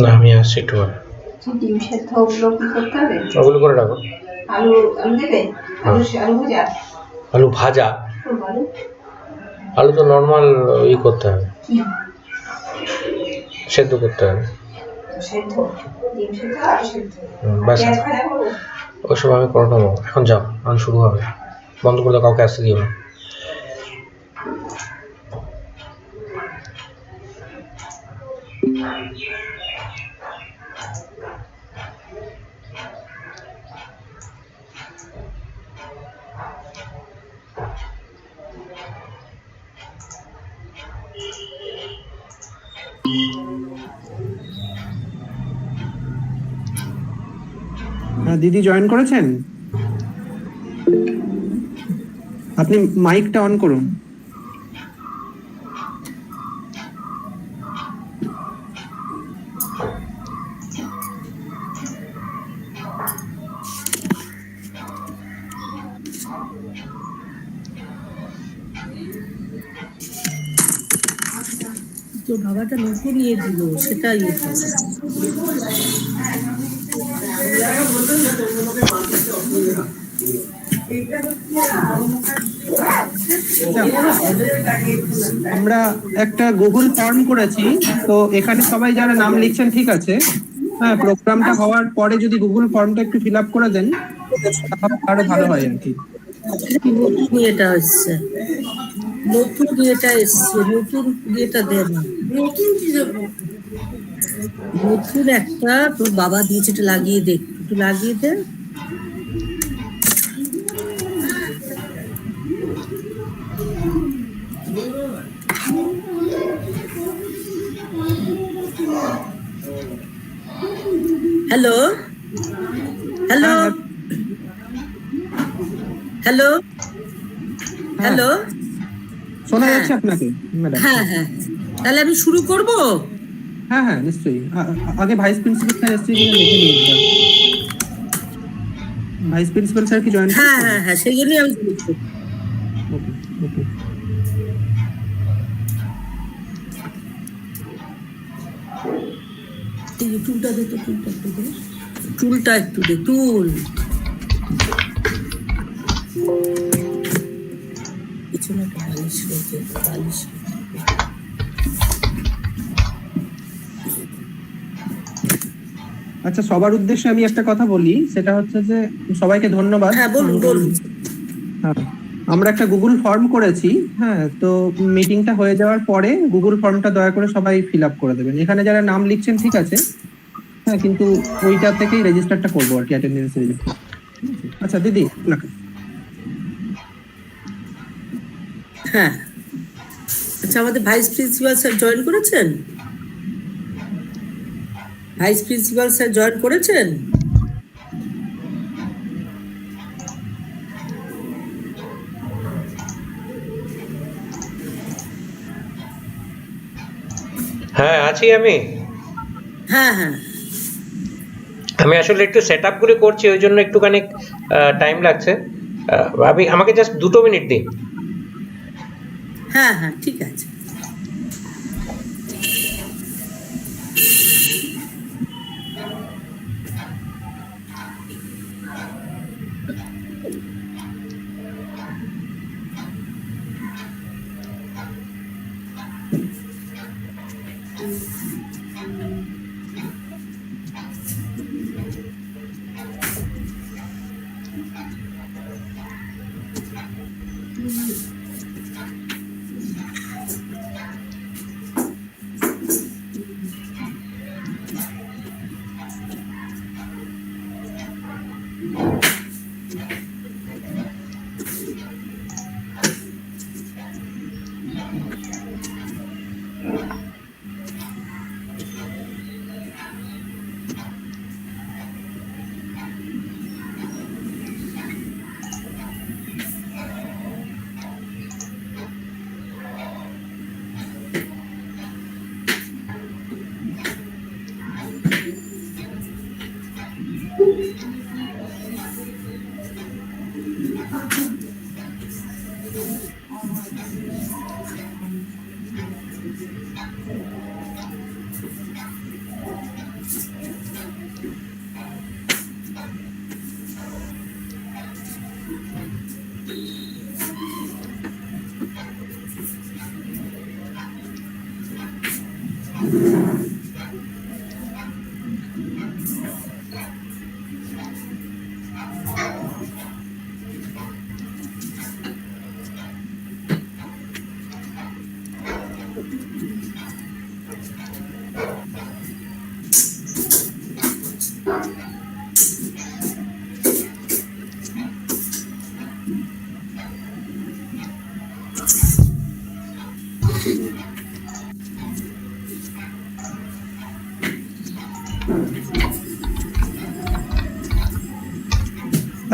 না আমি আসছি একটু পরে। ডিম সেদ্ধ ওগুলো কি করতে হবে? ওগুলো করে রাখো। আলু আলু দেবে? আলু ভাজা? আলু ভাজা? আলু তো নর্মাল ই করতে হবে, সেদ্ধ করতে হবে। সেদ্ধ ডিম সেদ্ধ আলু সেদ্ধ ব্যাস, ওসব আমি করে নেবো। এখন যাও, এখন শুরু হবে। বন্ধ করে দাও, কাউকে আসতে দিও না। দিদি জয়েন করেছেন? আপনি মাইকটা অন করুন। তো বাবাটা নতুন ইয়ে দিল, সেটা ইয়ে আমরা একটা গুগল ফর্ম করেছি, তো এখানে সবাই যারা নাম লিখছেন ঠিক আছে। হ্যাঁ, প্রোগ্রামটা হওয়ার পরে যদি গুগল ফর্মটা একটু ফিল আপ করে দেন আরো ভালো হয় আর কি। নতুন ইয়েটা এসছে, নতুন ইয়েটা এসছে, নতুন ইয়েটা দেন। নতুন একটা তোর বাবা দিয়েছে, একটু লাগিয়ে দে, একটু লাগিয়ে দে। হ্যালো। হ্যালো হ্যাঁ, হ্যালো হ্যাঁ, হ্যালো শোনা হ্যাঁ যাচ্ছে আপনাকে ম্যাডাম? হ্যাঁ হ্যাঁ তাহলে আমি শুরু করব। হ্যাঁ, হ্যাঁ, নিশ্চয়ই। আগে ভাইস প্রিন্সিপাল স্যার এসছে কিনা দেখে নিই একবার। ভাইস প্রিন্সিপাল স্যার কি জয়েন হ্যাঁ করেছেন? হ্যাঁ হ্যাঁ সেই জন্যই আমি শুরু করব। ওকে, ওকে। এই যে টুলটা দে তো, টুলটা একটু দে, টুলটা একটু দে, টুল পিছনে একটা বালিশ রয়েছে, বালিশ। আচ্ছা, সবার উদ্দেশ্যে আমি একটা কথা বলি, সেটা হচ্ছে যে সবাইকে ধন্যবাদ। হ্যাঁ বলুন বলুন। হ্যাঁ, আমরা একটা গুগল ফর্ম করেছি। হ্যাঁ, তো মিটিংটা হয়ে যাওয়ার পরে গুগল ফর্মটা দয়া করে সবাই ফিল আপ করে দেবেন। এখানে যারা নাম লিখছেন ঠিক আছে, হ্যাঁ, কিন্তু ওইটা থেকেই রেজিস্টারটা করবো আর কি, অ্যাটেন্ডেন্স রেজিস্টার। আচ্ছা দিদি, আপনাকে। হ্যাঁ আচ্ছা, আমাদের ভাইস প্রিন্সিপাল স্যার জয়েন করেছেন? ভাইস প্রিন্সিপাল স্যার জয়েন করেছেন? হ্যাঁ, আছি আমি। হ্যাঁ হ্যাঁ আমি আসলে একটু সেট আপ করে করছি, ওই জন্য একটুখানি টাইম লাগছে। আমাকে জাস্ট 2 মিনিট দিন। হ্যাঁ হ্যাঁ ঠিক আছে।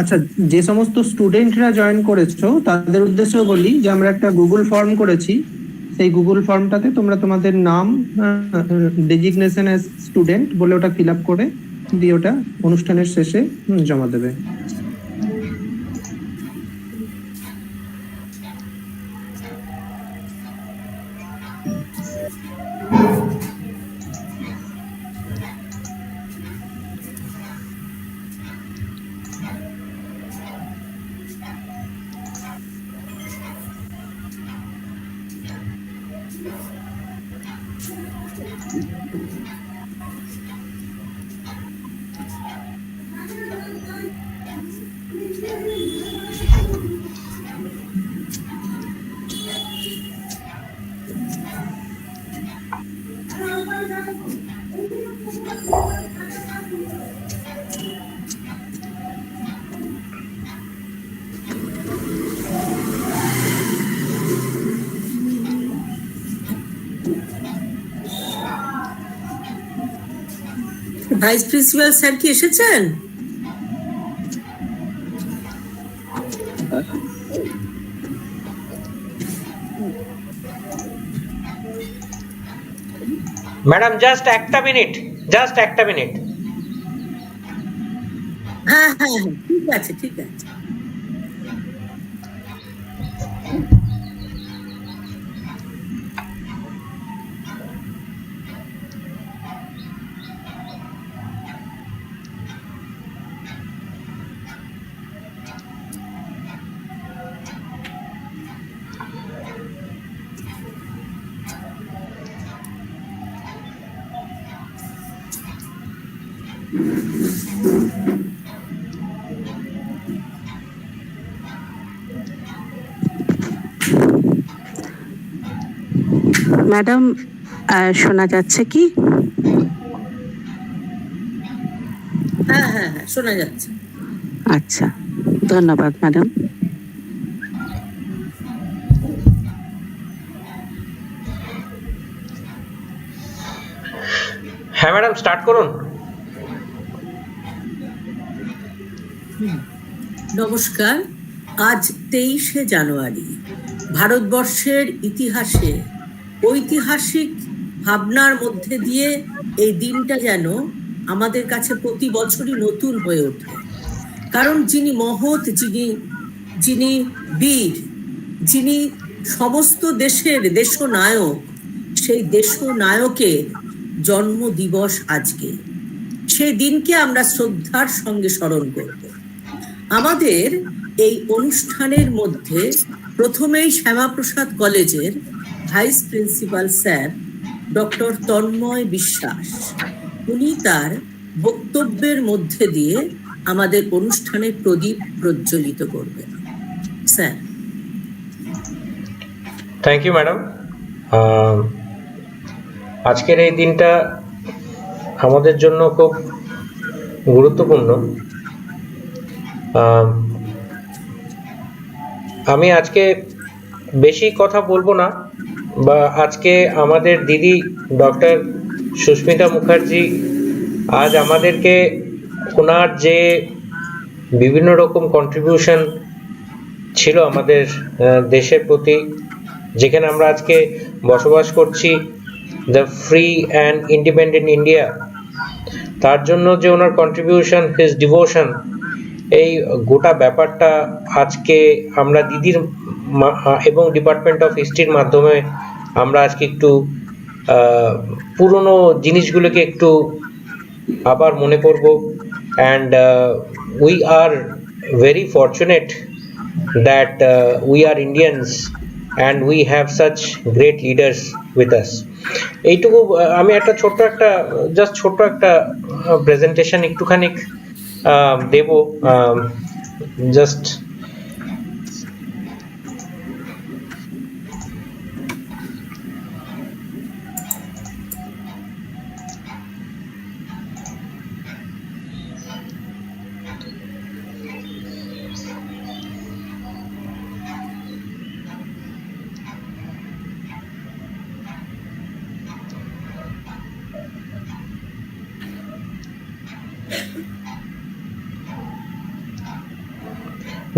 আচ্ছা, যে সমস্ত স্টুডেন্টরা জয়েন করেছো তাদের উদ্দেশ্যে বলি যে আমরা একটা গুগল ফর্ম করেছি। সেই গুগল ফর্মটাতে তোমরা তোমাদের নাম, ডেজিগনেশন অ্যাজ স্টুডেন্ট বলে ওটা ফিল আপ করে দিয়ে ওটা অনুষ্ঠানের শেষে জমা দেবে। ভাইস প্রিন্সিপাল স্যার কি এসেছেন? ম্যাডাম জাস্ট একটা মিনিট, হ্যাঁ হ্যাঁ হ্যাঁ, ঠিক আছে ঠিক আছে। ম্যাডাম, শোনা যাচ্ছে কি? হ্যাঁ হ্যাঁ হ্যাঁ, শোনা যাচ্ছে। আচ্ছা, ধন্যবাদ ম্যাডাম। হ্যাঁ ম্যাডাম, স্টার্ট করুন। নমস্কার। আজ 23শে জানুয়ারি। ভারতবর্ষের ইতিহাসে ঐতিহাসিক ভাবনার মধ্যে দিয়ে এই দিনটা যেন আমাদের কাছে প্রতি বছরই নতুন হয়ে ওঠে। কারণ যিনি মহৎ, যিনি বীর, যিনি সমস্ত দেশের দেশনায়ক, সেই দেশনায়কের জন্ম দিবস আজকে। সেই দিনকে আমরা শ্রদ্ধার সঙ্গে স্মরণ করব। আমাদের এই অনুষ্ঠানের মধ্যে প্রথমেই শ্যামাপ্রসাদ কলেজের vice principal sir doctor Tanmay Biswas, উনি তার বক্তব্যের মধ্যে দিয়ে আমাদের অনুষ্ঠানে প্রদীপ প্রজ্বলিত করবেন। স্যার। Thank you madam. আজকের এই দিনটা আমাদের জন্য খুব গুরুত্বপূর্ণ। আমি আজকে বেশি কথা বলবো না, বা আজকে আমাদের দিদি ডক্টর সুস্মিতা মুখার্জি আজ আমাদেরকে ওনার যে বিভিন্ন রকম কন্ট্রিবিউশন ছিল আমাদের দেশের প্রতি, যেখানে আমরা আজকে বসবাস করছি, the free and independent India, তার জন্য যে ওনার কন্ট্রিবিউশন, হিজ ডিভোশন, এই গোটা ব্যাপারটা আজকে আমরা দিদির এবং ডিপার্টমেন্ট অফ হিস্ট্রির মাধ্যমে আমরা আজকে একটু পুরনো জিনিসগুলোকে একটু আবার মনে করব। And we are very fortunate that we are Indians and we have such great leaders with us. এইটুকু আমি একটা ছোট্ট একটা প্রেজেন্টেশন একটুখানি দেব। জাস্ট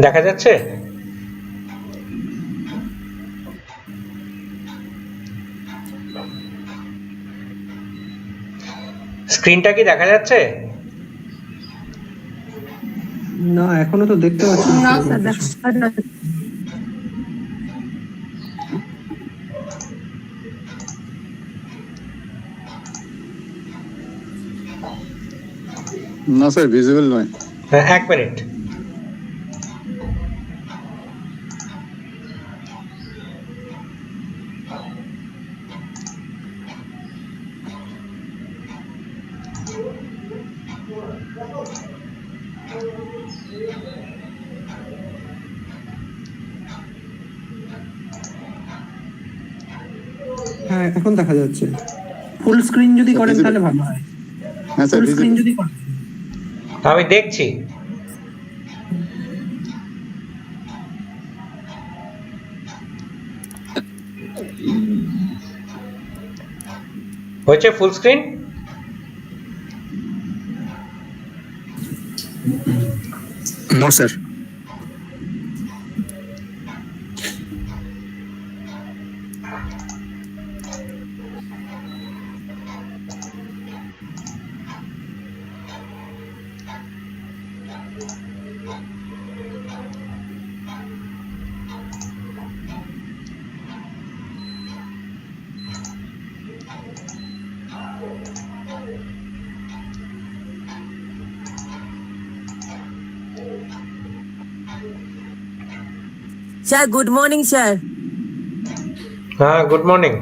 দেখা যাচ্ছে? স্ক্রিনটা কি দেখা যাচ্ছে? না, এখনো তো দেখতে পাচ্ছি না। না স্যার, ভিজিবল নয়। হ্যাঁ, এক মিনিট। হ্যাঁ, এখন দেখা যাচ্ছে। ফুল স্ক্রিন যদি করেন তাহলে ভালো হয়। হ্যাঁ স্যার, ফুল স্ক্রিন ভিজিবল। যদি করেন। আমি দেখছি। হয়েছে full screen? No, sir. Sir, good morning, sir. good morning.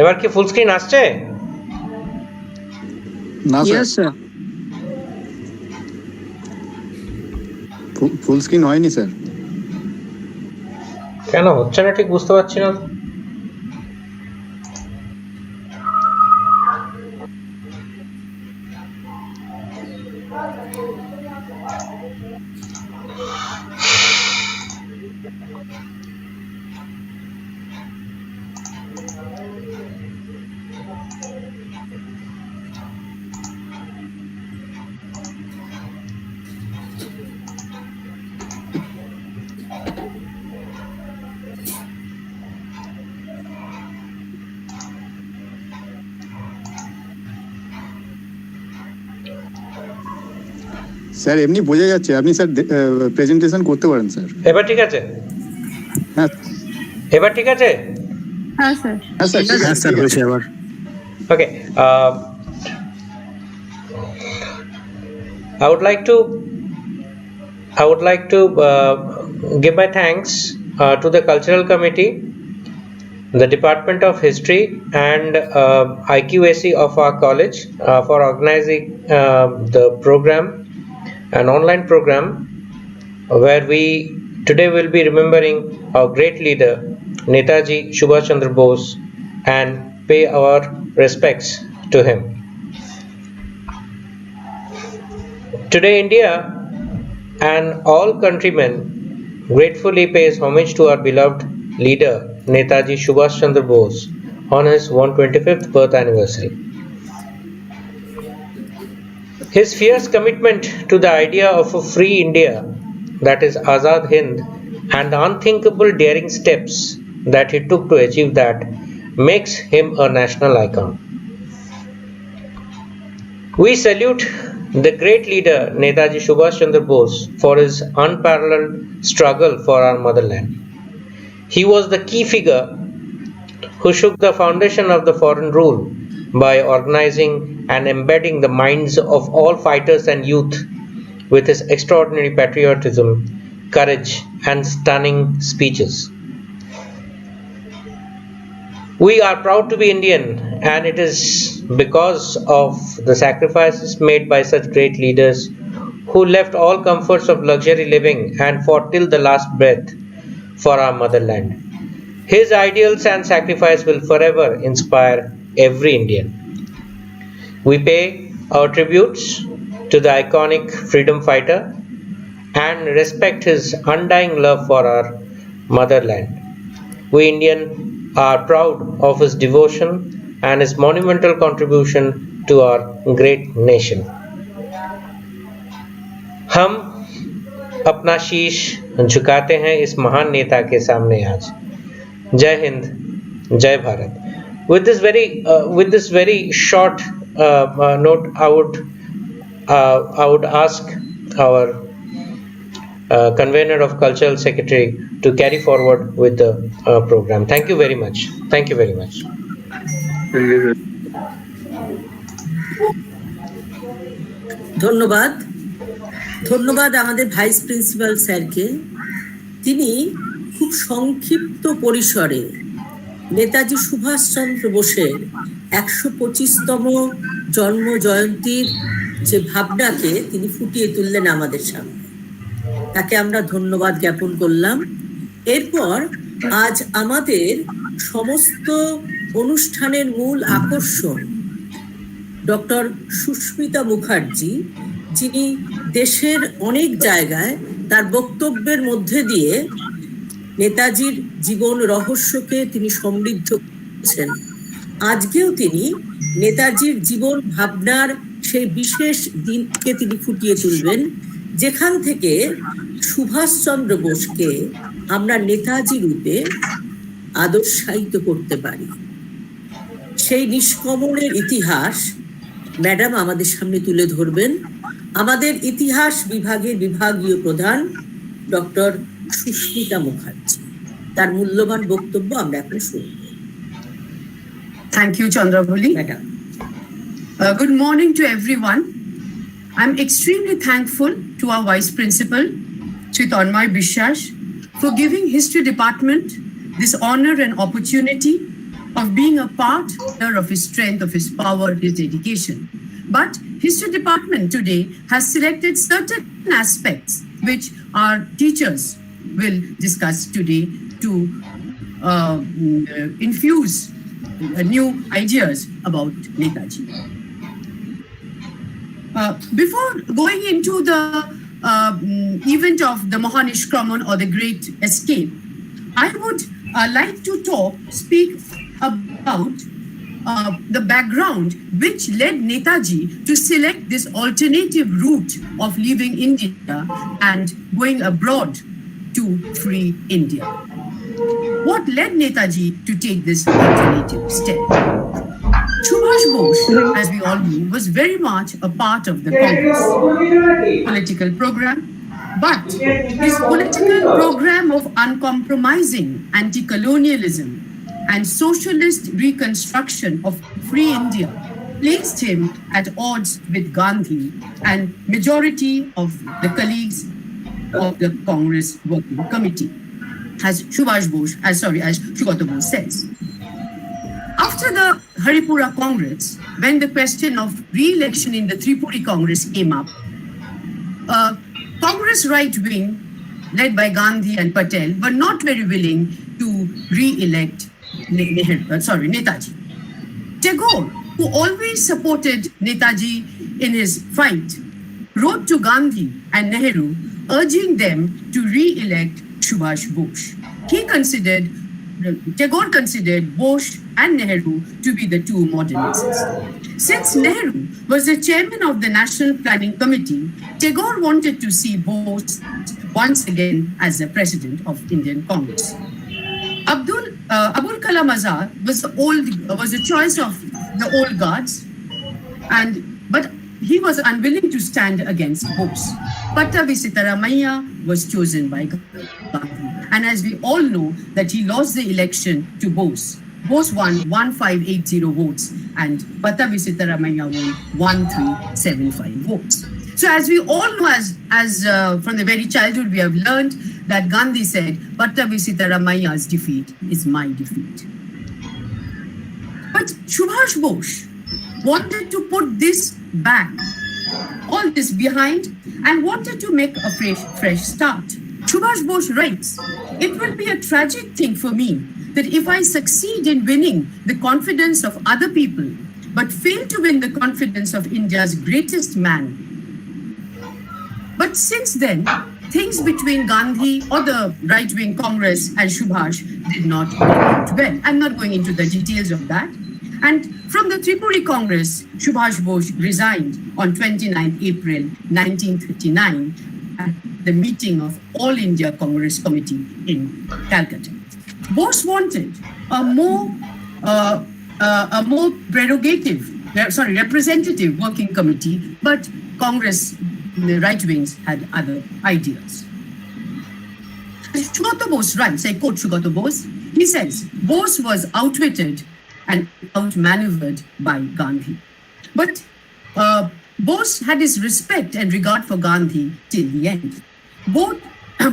এবার কি ফুল স্ক্রিন আসছে? না Yes, sir, sir. Full screen হয়নি স্যার। কেন হচ্ছে না ঠিক বুঝতে পারছি না। স্যার এমনি বোঝা যাচ্ছে, আপনি স্যার প্রেজেন্টেশন করতে পারেন স্যার। এবার ঠিক আছে? হ্যাঁ এবার ঠিক আছে? হ্যাঁ স্যার, হ্যাঁ স্যার, হয়েছে আবার। Okay. I would like to give my thanks to the cultural committee, the Department of History, and IQAC of our college for organizing the program, an online program where we today will be remembering our great leader Netaji Subhas Chandra Bose and pay our respects to him. Today India and all countrymen gratefully pays homage to our beloved leader Netaji Subhas Chandra Bose on his 125th birth anniversary. His fierce commitment to the idea of a free India, that is Azad Hind, and the unthinkable daring steps that he took to achieve that makes him a national icon. We salute the great leader Netaji Subhas Chandra Bose for his unparalleled struggle for our motherland. He was the key figure who shook the foundation of the foreign rule by organizing and embedding the minds of all fighters and youth with his extraordinary patriotism, courage, and stunning speeches. We are proud to be Indian, and it is because of the sacrifices made by such great leaders who left all comforts of luxury living and fought till the last breath for our motherland. His ideals and sacrifice will forever inspire every Indian. We pay our tributes to the iconic freedom fighter and respect his undying love for our motherland. We Indian are proud of his devotion and his monumental contribution to our great nation. हम अपना शीश झुकाते हैं इस महान नेता के सामने आज। जय हिंद, जय Bharat. With this very short note, I would ask our convener of cultural secretary to carry forward with the program. Thank you very much. Thank you very much. ধন্যবাদ ধন্যবাদ আমাদের ভাইস প্রিন্সিপাল স্যারকে। তিনি খুব সংক্ষিপ্ত পরিসরে নেতাজি সুভাষচন্দ্র বোসের 125তম জন্ম জয়ন্তীর যে ভাবনাকে তিনি ফুটিয়ে তুললেন আমাদের সামনে, তাকে আমরা ধন্যবাদ জ্ঞাপন করলাম। এরপর আজ আমাদের সমস্ত অনুষ্ঠানের মূল আকর্ষণ ডক্টর সুস্মিতা মুখার্জি, যিনি দেশের অনেক জায়গায় তার বক্তব্যের মধ্যে দিয়ে নেতাজির জীবন রহস্যকে তিনি সমৃদ্ধ করেছেন। আজকেও তিনি নেতাজির জীবন ভাবনার সেই বিশেষ দিনকে তিনি ফুটিয়ে তুলবেন, যেখান থেকে সুভাষচন্দ্র বোসকে আমরা নেতাজি রূপে আদর্শায়িত করতে পারি। সেই নিষ্কমনের ইতিহাস ম্যাডাম আমাদের সামনে তুলে ধরবেন। আমাদের ইতিহাস বিভাগের বিভাগীয় প্রধান ডক্টর সুস্মিতা মুখার্জি, তার মূল্যবান বক্তব্য আমরা এখন শুনব। Thank you, Chandravoli. Madam, Good morning to everyone. I'm extremely thankful to our Vice Principal, Sri Tanmay Biswas, for giving History Department this honor and opportunity of being a part of his strength, of his power, his dedication. But History Department today has selected certain aspects which our teachers will discuss today to infuse new ideas about Netaji. Before going into the event of the Mahanishkraman or the Great Escape, I would like to speak about the background which led Netaji to select this alternative route of leaving India and going abroad to free India. What led Netaji to take this alternative step? Subhash Bose, as we all know, was very much a part of the Congress political program, but his political program of uncompromising anti-colonialism and socialist reconstruction of free India placed him at odds with Gandhi and majority of the colleagues of the Congress Working Committee, as Sugata Bose says. After the Haripura Congress, when the question of re-election in the Tripuri Congress came up, Congress right wing, led by Gandhi and Patel, were not very willing to re-elect Netaji. Tagore, who always supported Netaji in his fight, wrote to Gandhi and Nehru urging them to re-elect Subhash Bose. Tagore considered Bose and Nehru to be the two modernists. Since Nehru was the chairman of the National Planning Committee, Tagore wanted to see Bose once again as the president of Indian Congress. Abul Kalam Azad was the choice of the old guards, but he was unwilling to stand against Bose. Pattabi Sitaramaiah was chosen by Gandhi, and as we all know that he lost the election to Bose. Bose won 1580 votes and Pattabi Sitaramaiah won 1375 votes. So as we all know, as from the very childhood we have learned that Gandhi said, Pattabi Sitaramaiah's defeat is my defeat. But Subhash Bose wanted to put this back, all this behind, and wanted to make a fresh start. Subhash Bose writes, "It will be a tragic thing for me that if I succeed in winning the confidence of other people, but fail to win the confidence of India's greatest man." But since then, things between Gandhi or the right-wing Congress and Subhash did not work out well. I'm not going into the details of that. And from the Tripuri Congress, Subhash Bose resigned on 29 April 1939 at the meeting of All India Congress Committee in Calcutta. Bose wanted a more representative working committee, but Congress, the right wings, had other ideas. Sugata Bose writes, I quote Sugata Bose, he says, Bose was outwitted and outmaneuvered by Gandhi. But Bose had his respect and regard for Gandhi till the end.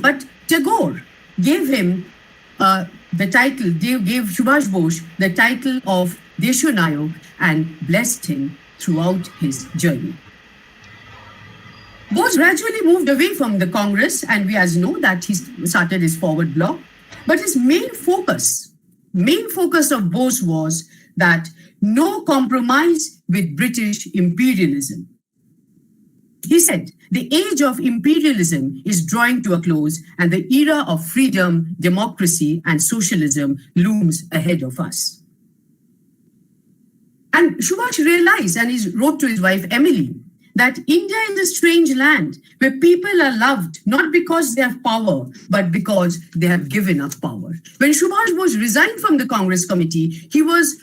But Tagore gave him gave Subhash Bose the title of Deshonayak and blessed him throughout his journey. Bose gradually moved away from the Congress, and we as know that he started his forward bloc. But his main focus of Bose was that no compromise with British imperialism. He said, the age of imperialism is drawing to a close and the era of freedom, democracy, and socialism looms ahead of us. And Subhash realized, and he wrote to his wife, Emily, that India is a strange land where people are loved not because they have power, but because they have given up power. When Subhash Bose resigned from the Congress committee, he was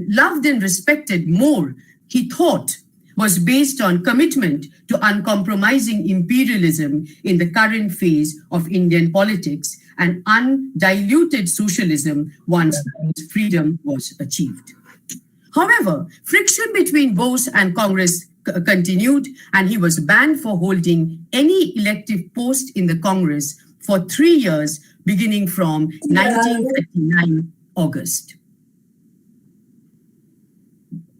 loved and respected more, he thought, was based on commitment to uncompromising imperialism in the current phase of Indian politics and undiluted socialism once freedom was achieved. However, friction between Bose and Congress continued, and he was banned for holding any elective post in the Congress for 3 years, beginning from 1939 August.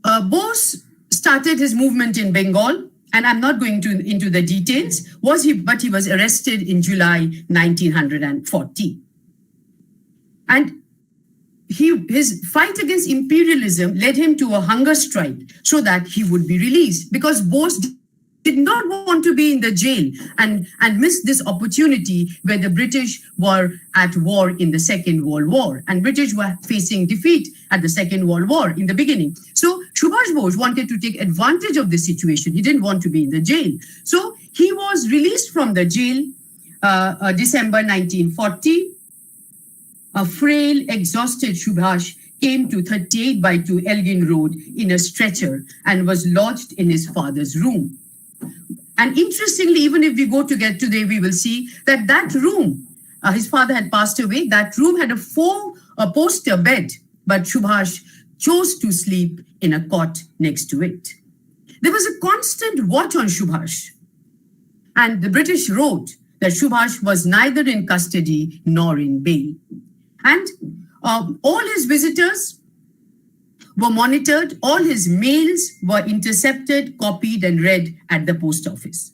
Bose started his movement in Bengal, and I'm not going into the details, but he was arrested in July 1940. And his fight against imperialism led him to a hunger strike so that he would be released, because Bose did not want to be in the jail and miss this opportunity where the British were at war in the Second World War, and British were facing defeat at the Second World War in the beginning. So Subhash Bose wanted to take advantage of this situation. He didn't want to be in the jail. So he was released from the jail December 1940. A frail, exhausted Subhash came to 38/2 Elgin Road in a stretcher and was lodged in his father's room. And interestingly, even if we go to get today, we will see that that room, his father had passed away, that room had a poster bed, but Subhash chose to sleep in a cot next to it. There was a constant watch on Subhash, and the British wrote that Subhash was neither in custody nor in bail. And all his visitors were monitored, all his mails were intercepted, copied, and read at the post office.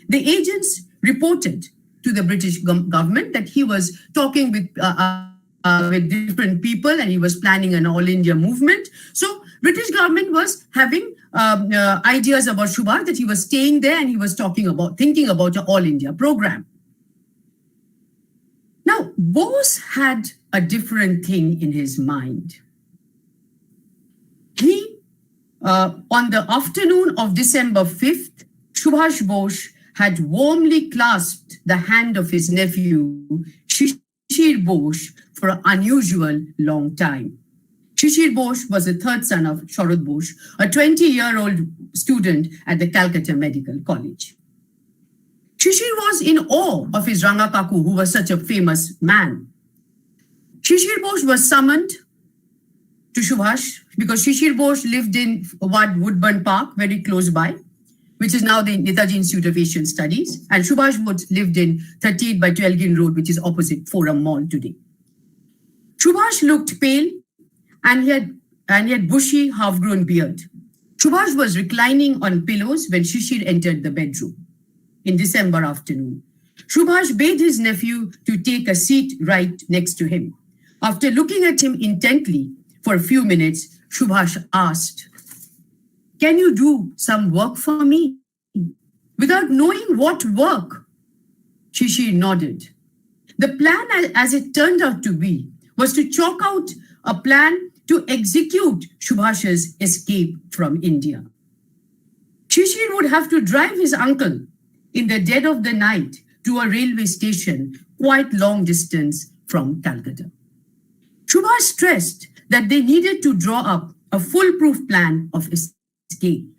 The agents reported to the British government that he was talking with different people and he was planning an all-India movement. So British government was having ideas about Subhash, that he was staying there and he was thinking about an all-India program. Now, Bose had a different thing in his mind. He, on the afternoon of December 5th, Subhash Bose had warmly clasped the hand of his nephew, Shishir Bose, for an unusual long time. Shishir Bose was the third son of Sharad Bose, a 20-year-old student at the Calcutta Medical College. Shishir was in awe of his Ranga Kaku, who was such a famous man. Shishir Bose was summoned to Subhash because Shishir Bose lived in Woodburn Park, very close by, which is now the Netaji Institute of Asian Studies. And Subhash Bose lived in 38/2 Elgin Road, which is opposite Forum Mall today. Subhash looked pale and he had bushy, half-grown beard. Subhash was reclining on pillows when Shishir entered the bedroom in December afternoon. Subhash bade his nephew to take a seat right next to him. After looking at him intently for a few minutes, Subhash asked, "Can you do some work for me?" Without knowing what work, Shishir nodded. The plan, as it turned out to be, was to chalk out a plan to execute Subhash's escape from India. Shishir would have to drive his uncle in the dead of the night to a railway station quite long distance from Calcutta. Subhash stressed that they needed to draw up a foolproof plan of escape.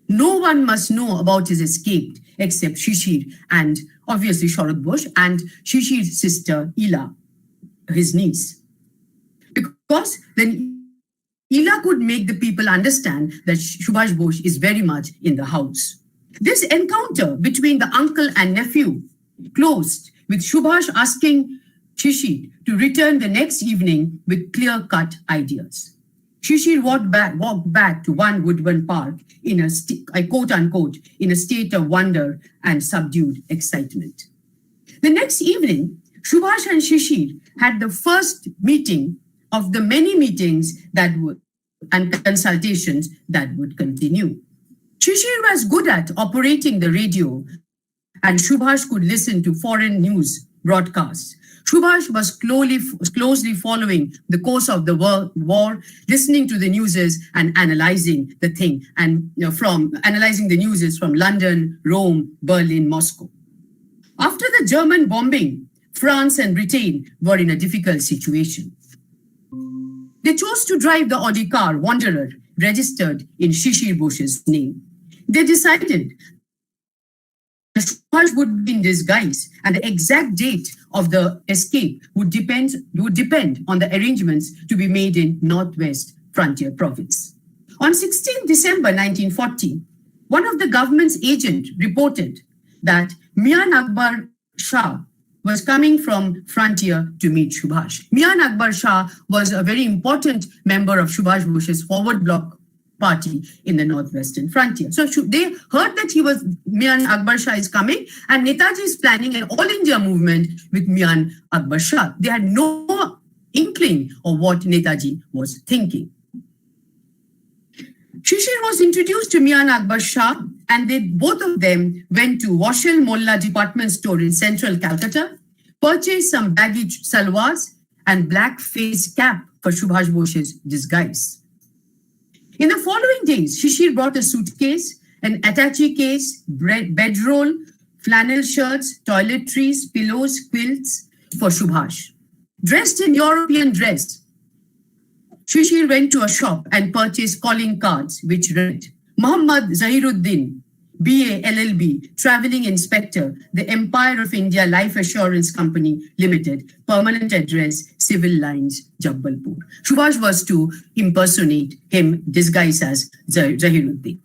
No one must know about his escape except Shishir and obviously Sharad Bose and Shishir's sister Ila, his niece. Because then Ila could make the people understand that Subhash Bose is very much in the house. This encounter between the uncle and nephew closed with Subhash asking Shishir to return the next evening with clear-cut ideas. Shishir walked back to one Woodburn Park in a quote-unquote, in a state of wonder and subdued excitement. The next evening, Subhash and Shishir had the first meeting of the many meetings and consultations that would continue. Shishir was good at operating the radio, and Subhash could listen to foreign news broadcasts. Subhash was closely following the course of the war, listening to the newses and analyzing the thing, and from analyzing the newses from London, Rome, Berlin, Moscow. After the German bombing, France and Britain were in a difficult situation. They chose to drive the Audi car Wanderer, registered in Shishir Bose's name. They decided Subhash would be in disguise, and the exact date of the escape would depend on the arrangements to be made in Northwest Frontier Province. On 16 December 1940, one of the government's agents reported that Mian Akbar Shah was coming from Frontier to meet Subhash. Mian Akbar Shah was a very important member of Subhash Bose's forward bloc party in the Northwestern Frontier. So they heard that Mian Akbar Shah is coming, and Netaji is planning an all India movement with Mian Akbar Shah. They had no inkling of what Netaji was thinking. Shishir was introduced to Mian Akbar Shah, and both of them went to Washel Molla department store in central Calcutta, purchased some baggage salwars and black face cap for Subhash Bose's disguise. In the following days, Shishir brought a suitcase, an attaché case, bedroll, flannel shirts, toiletries, pillows, quilts for Subhash. Dressed in European dress, Shishir went to a shop and purchased calling cards which read, Muhammad Zahiruddin, BA LLB, Traveling Inspector, the Empire of India Life Assurance Company Limited, permanent address, Civil Lines, Jabbalpur. Subhash was to impersonate him, disguised as Zahiruddin.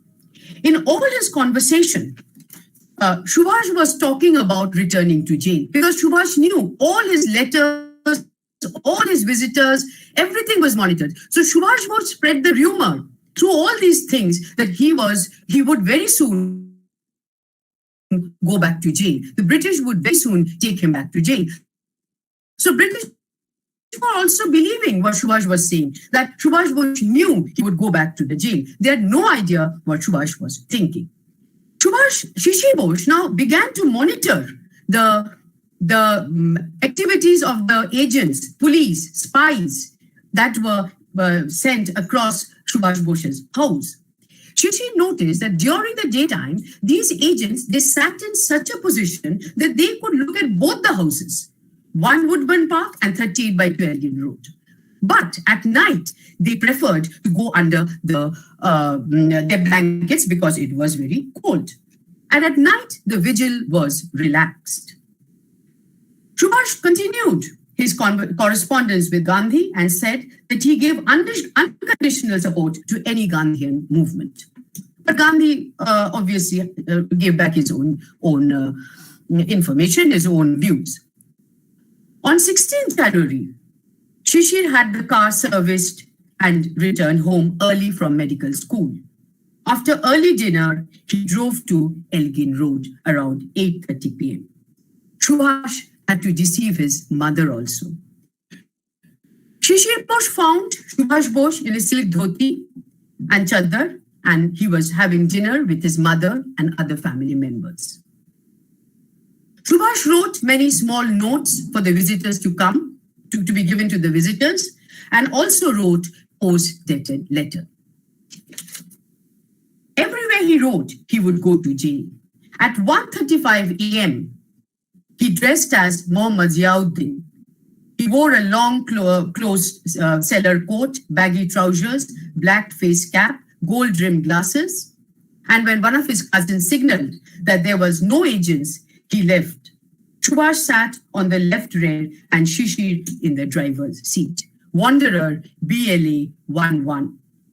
In all his conversation, Subhash was talking about returning to jail, because Subhash knew all his letters, all his visitors, everything was monitored. So Subhash would spread the rumor through all these things that he would very soon go back to jail. The British would very soon take him back to jail. So British were also believing what Subhash was saying, that Subhash Bose knew he would go back to the jail. They had no idea what Subhash was thinking. Shishir Bose now began to monitor the activities of the agents, police, spies that were sent across Subhash Bose's house. Shishir noticed that during the daytime, these agents, they sat in such a position that they could look at both the houses, 1 Woodburn Park and 38 by 12 Elgin Road. But at night, they preferred to go under their blankets because it was very cold. And at night, the vigil was relaxed. Subhash continued his correspondence with Gandhi and said that he gave unconditional support to any Gandhian movement. But Gandhi obviously gave back his own information, his own views. On 16th January, Shishir had the car serviced and returned home early from medical school. After early dinner, he drove to Elgin Road around 8:30 p.m. Subhash had to deceive his mother also. Shishir Bose found Subhash Bose in a silk dhoti and chadar, and he was having dinner with his mother and other family members. Subhash wrote many small notes for the visitors to come, to be given to the visitors, and also wrote post-dated letter. Everywhere he wrote, he would go to jail. At 1:35 a.m., he dressed as Muhammad Ziauddin. He wore a long closed cellar coat, baggy trousers, black face cap, gold-rimmed glasses. And when one of his cousins signaled that there was no agents, he left. Subhash sat on the left rear and Shishir in the driver's seat. Wanderer BLA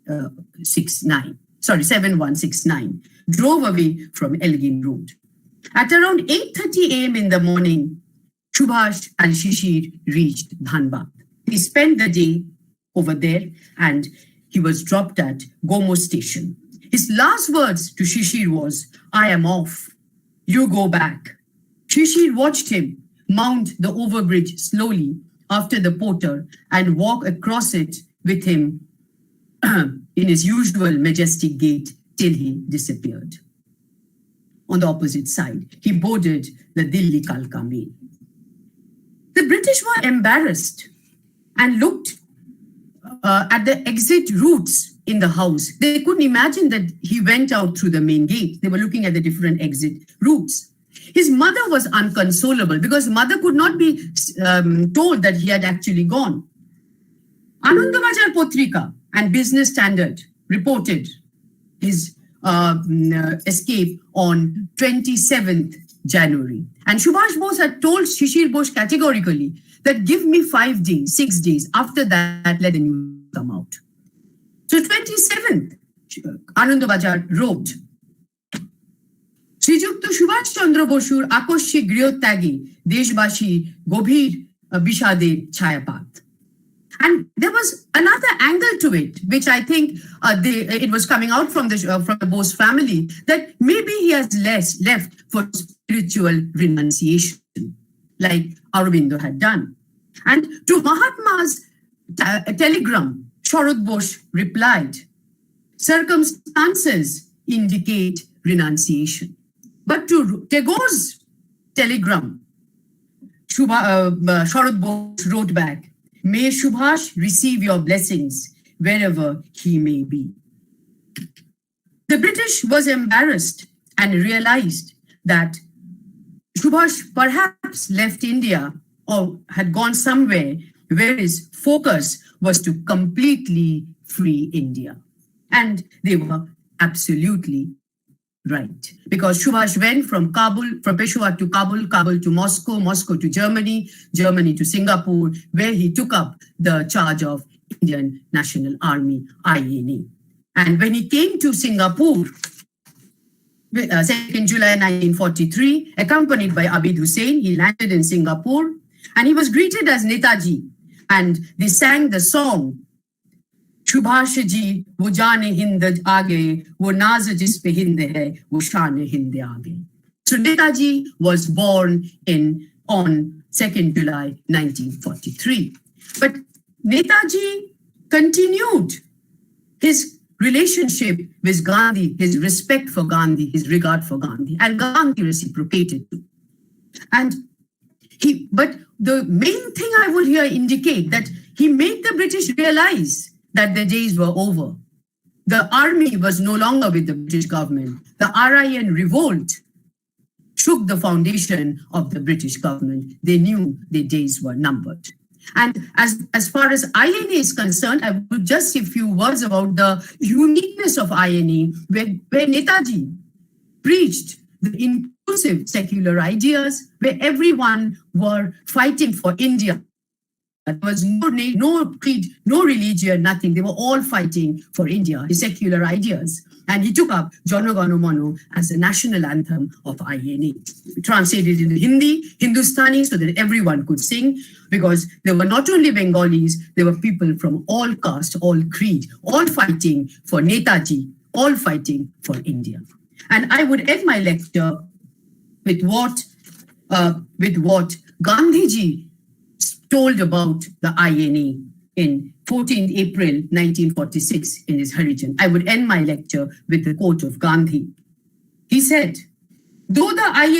7169 drove away from Elgin Road. At around 8:30 a.m. in the morning, Subhash and Shishir reached Dhanbad. He spent the day over there and he was dropped at Gomo station. His last words to Shishir was, "I am off. You go back." Shishir watched him mount the overbridge slowly after the porter and walk across it with him in his usual majestic gait till he disappeared. On the opposite side, he boarded the Delhi Kalka mail. The British were embarrassed and looked at the exit routes in the house. They couldn't imagine that he went out through the main gate. They were looking at the different exit routes. His mother was inconsolable because mother could not be told that he had actually gone. Anandabazar Potrika and Business Standard reported his escape on 27th January. And Subhash Bose had told Shishir Bose categorically that give me 5 days, 6 days. After that, let the news come out. So 27th, Anandabazar wrote, শ্রীযুক্ত সুভাষ চন্দ্র বসুর আকস্মিক গৃহত্যাগে দেশবাসী গভীর বিষাদে ছায়াপাত. And there was another angle to it, which I think it was coming out from the Bose family, that maybe he has left for spiritual renunciation, like Aurobindo had done. And to Mahatma's telegram, Sharad Bose replied, circumstances indicate renunciation. But to Tagore's telegram, Sharad Bose wrote back, may Subhash receive your blessings wherever he may be. The British was embarrassed and realized that Subhash perhaps left India or had gone somewhere where his focus was to completely free India. And they were absolutely right, because Subhash went from Peshawar to Kabul, Kabul to Moscow, Moscow to Germany, Germany to Singapore, where he took up the charge of Indian National Army, INA. And when he came to Singapore, 2nd July 1943, accompanied by Abid Hussain, he landed in Singapore, and he was greeted as Netaji, and they sang the song, Subhash ji वो जान हिंद आगे वो नाज जिस पे हिंद है वो शान हिंद आगे. So Netaji was born on 2nd July 1943. But Netaji continued his relationship with Gandhi, his respect for Gandhi, his regard for Gandhi, and Gandhi reciprocated too. But the main thing I would here indicate that he made the British realize that the days were over. The army was no longer with the British government. The RIN revolt shook the foundation of the British government. They knew their days were numbered. And as far as INA is concerned, I would just say a few words about the uniqueness of INA, where Netaji preached the inclusive secular ideas, where everyone were fighting for India. There was no creed, no religion, nothing. They were all fighting for India, his secular ideas. And he took up Jana Gana Mana as the national anthem of INA. Translated into Hindi, Hindustani, so that everyone could sing, because there were not only Bengalis, there were people from all caste, all creed, all fighting for Netaji, all fighting for India. And I would end my lecture with what Gandhiji told about the INA in 14th April 1946 in his Harijan. I would end my lecture with the quote of Gandhi. He said, though the INA